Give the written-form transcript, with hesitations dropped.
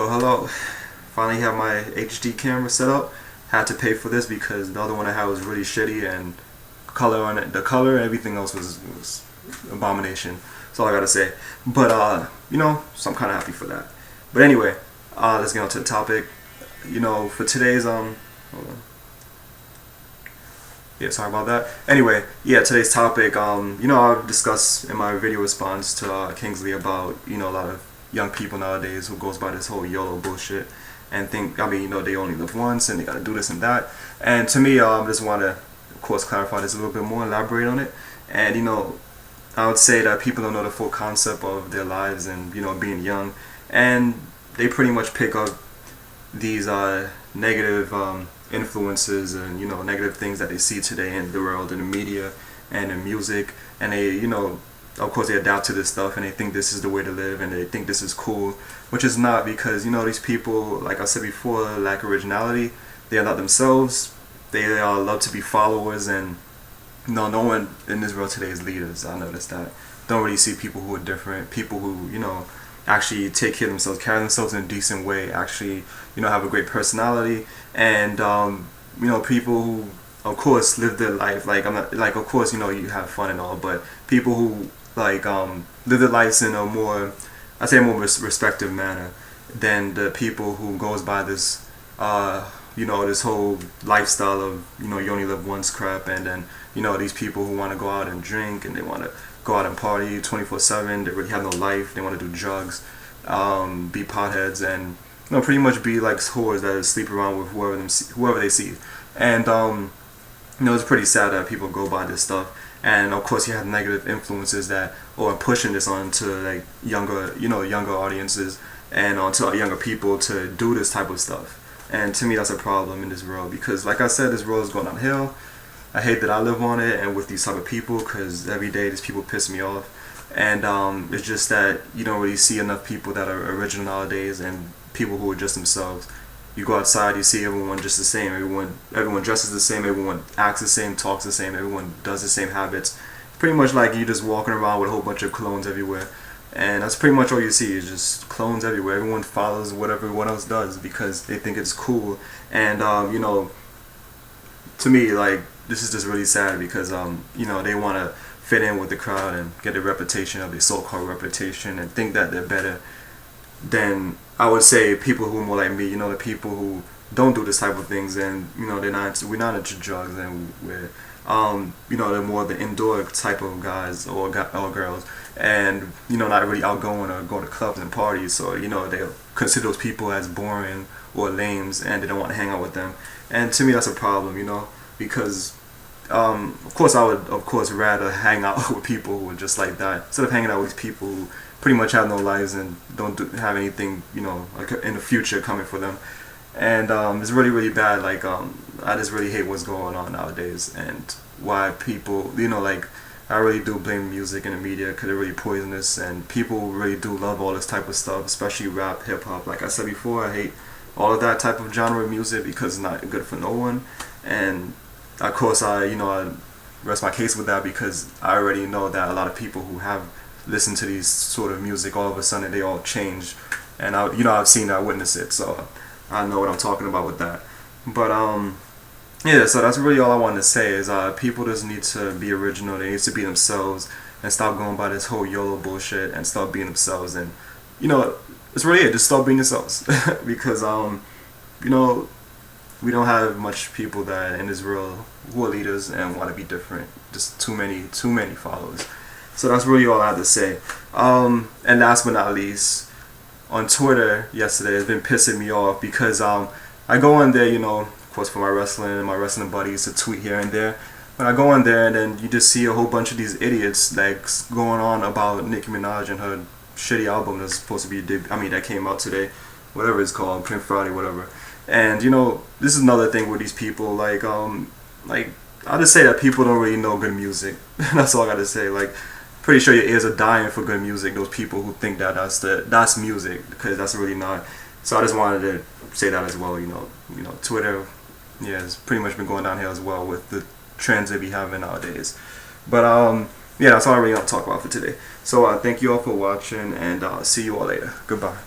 Well, hello. Finally have my HD camera set up. Had to pay for this because the other one I had was really shitty, and color on it, the color and everything else was abomination. That's all I gotta say. But so I'm kind of happy for that. But anyway, let's get on to the topic. For today's hold on. Yeah, sorry about that. Anyway, yeah, today's topic. I've discussed in my video response to Kingsley about a lot of young people nowadays who goes by this whole YOLO bullshit and think they only live once and they gotta do this and that. And to me, I just want to, of course, clarify this a little bit more, elaborate on it. And I would say that people don't know the full concept of their lives and being young, and they pretty much pick up these negative influences and negative things that they see today in the world, in the media and in music, and they of course they adapt to this stuff and they think this is the way to live and they think this is cool, which is not, because these people, like I said before, lack originality. They are not themselves. They love to be followers, and no one in this world today is leaders. I noticed that. Don't really see people who are different, people who actually take care of themselves, carry themselves in a decent way, actually have a great personality, and people who of course live their life, like I'm not like, of course you have fun and all, but people who live their lives in a more, I say, a more respective manner than the people who goes by this this whole lifestyle of you only live once crap. And then these people who want to go out and drink and they want to go out and party 24/7. They really have no life. They want to do drugs, be potheads, and pretty much be like whores that sleep around with whoever they see. And it's pretty sad that people go by this stuff. And of course you have negative influences that are pushing this on to like younger audiences and onto younger people to do this type of stuff. And to me, that's a problem in this world, because like I said, this world is going downhill. I hate that I live on it and with these type of people, because every day these people piss me off. And it's just that you don't really see enough people that are original nowadays and people who are just themselves. You go outside, you see everyone just the same. Everyone dresses the same. Everyone acts the same, talks the same. Everyone does the same habits. Pretty much like you just walking around with a whole bunch of clones everywhere, and that's pretty much all you see is just clones everywhere. Everyone follows what everyone else does because they think it's cool. And to me, like, this is just really sad because they want to fit in with the crowd and get a reputation of their so-called reputation and think that they're better than, I would say, people who are more like me, the people who don't do this type of things, and we're not into drugs, and we're they're more the indoor type of guys or girls, and not really outgoing or going to clubs and parties. So they'll consider those people as boring or lames, and they don't want to hang out with them. And to me, that's a problem, because of course I would rather hang out with people who are just like that instead of hanging out with people who pretty much have no lives and don't have anything like in the future coming for them. And it's really bad. Like I just really hate what's going on nowadays, and why people I really do blame music and the media, because they're really poisonous, and people really do love all this type of stuff, especially rap, hip hop. Like I said before, I hate all of that type of genre of music because it's not good for no one. And of course I rest my case with that, because I already know that a lot of people who have listened to these sort of music, all of a sudden they all change, and I've seen that, witness it, so I know what I'm talking about with that. But yeah, so that's really all I wanted to say is people just need to be original. They need to be themselves and stop going by this whole YOLO bullshit and start being themselves. And it's really it. Just start being yourselves because we don't have much people that in this world who are leaders and want to be different. Just too many followers. So that's really all I have to say. And last but not least, on Twitter yesterday, it's been pissing me off because I go on there, of course, for my wrestling buddies to tweet here and there. But I go on there and then you just see a whole bunch of these idiots like going on about Nicki Minaj and her shitty album that's supposed to be that came out today, whatever it's called, Pink Friday, whatever. And this is another thing with these people. Like I'll just say that people don't really know good music. That's all I gotta say. Like, pretty sure your ears are dying for good music. Those people who think that that's music, because that's really not. So I just wanted to say that as well. Twitter, yeah, it's pretty much been going downhill as well with the trends they be having nowadays. But yeah, that's all I really want to talk about for today. So thank you all for watching, and see you all later. Goodbye.